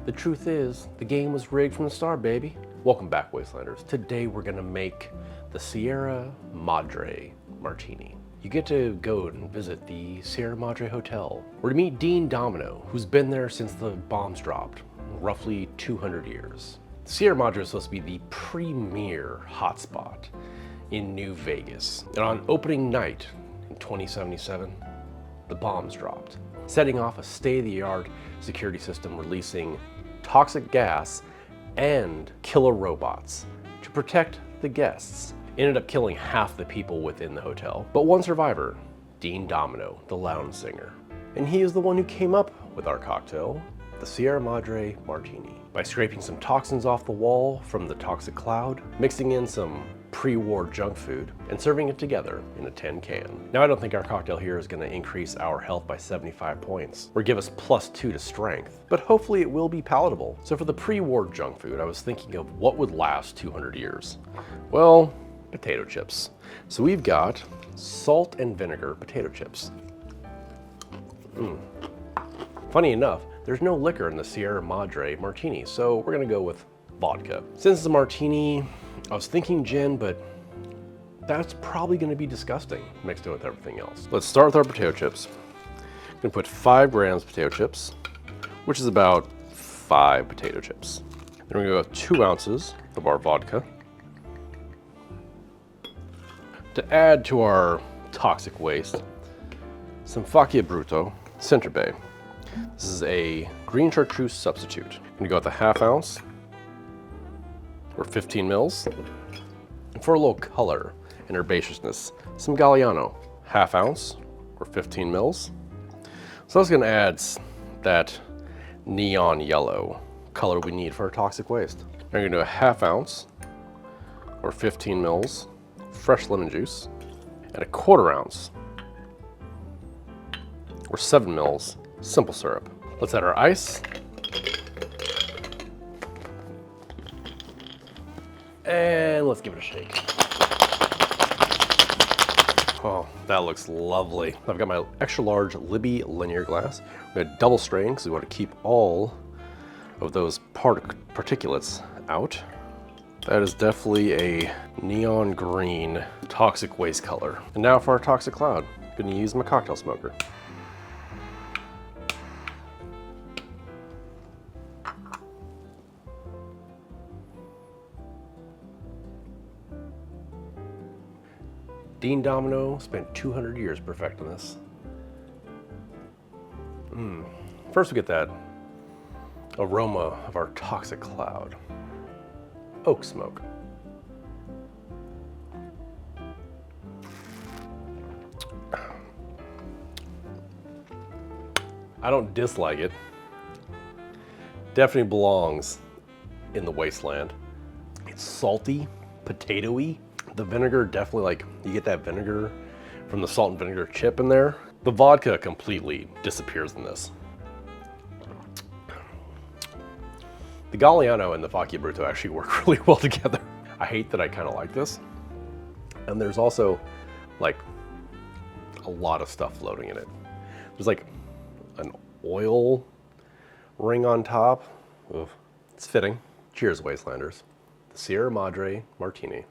The truth is, the game was rigged from the start, baby. Welcome back, Wastelanders. Today we're gonna make the Sierra Madre Martini. You get to go and visit the Sierra Madre Hotel. We're to meet Dean Domino, who's been there since the bombs dropped, roughly 200 years. Sierra Madre is supposed to be the premier hotspot in New Vegas. And on opening night in 2077, the bombs dropped, setting off a state-of-the-art security system releasing toxic gas and killer robots to protect the guests. It ended up killing half the people within the hotel, but one survivor, Dean Domino, the lounge singer. And he is the one who came up with our cocktail, the Sierra Madre Martini, by scraping some toxins off the wall from the toxic cloud, mixing in some pre-war junk food, and serving it together in a tin can. Now, I don't think our cocktail here is gonna increase our health by 75 points, or give us +2 to strength, but hopefully it will be palatable. So for the pre-war junk food, I was thinking of what would last 200 years. Well, potato chips. So we've got salt and vinegar potato chips. Funny enough, there's no liquor in the Sierra Madre Martini, so we're gonna go with vodka. Since it's a martini, I was thinking gin, but that's probably gonna be disgusting mixed in with everything else. Let's start with our potato chips. I'm gonna put 5 grams potato chips, which is about 5 potato chips. Then we're gonna go 2 ounces of our vodka. To add to our toxic waste, some Faccia Brutto Centerbe. This is a green chartreuse substitute. I'm gonna go with a 1/2 ounce or 15 mils. And for a little color and herbaceousness, some Galliano, 1/2 ounce or 15 mils. So that's gonna add that neon yellow color we need for our toxic waste. I'm gonna do a 1/2 ounce or 15 mils fresh lemon juice and a 1/4 ounce or 7 mils simple syrup. Let's add our ice. And let's give it a shake. Oh, that looks lovely. I've got my extra large Libby linear glass. I'm gonna double strain because we want to keep all of those particulates out. That is definitely a neon green toxic waste color. And now for our toxic cloud. I'm gonna use my cocktail smoker. Dean Domino spent 200 years perfecting this. First we get that aroma of our toxic cloud. Oak smoke. I don't dislike it. Definitely belongs in the wasteland. It's salty, potatoey. The vinegar definitely, like, you get that vinegar from the salt and vinegar chip in there. The vodka completely disappears in this. The Galliano and the Faccia Brutto actually work really well together. I hate that I kind of like this. And there's also like a lot of stuff floating in it. There's like an oil ring on top. Oof. It's fitting. Cheers, Wastelanders. The Sierra Madre Martini.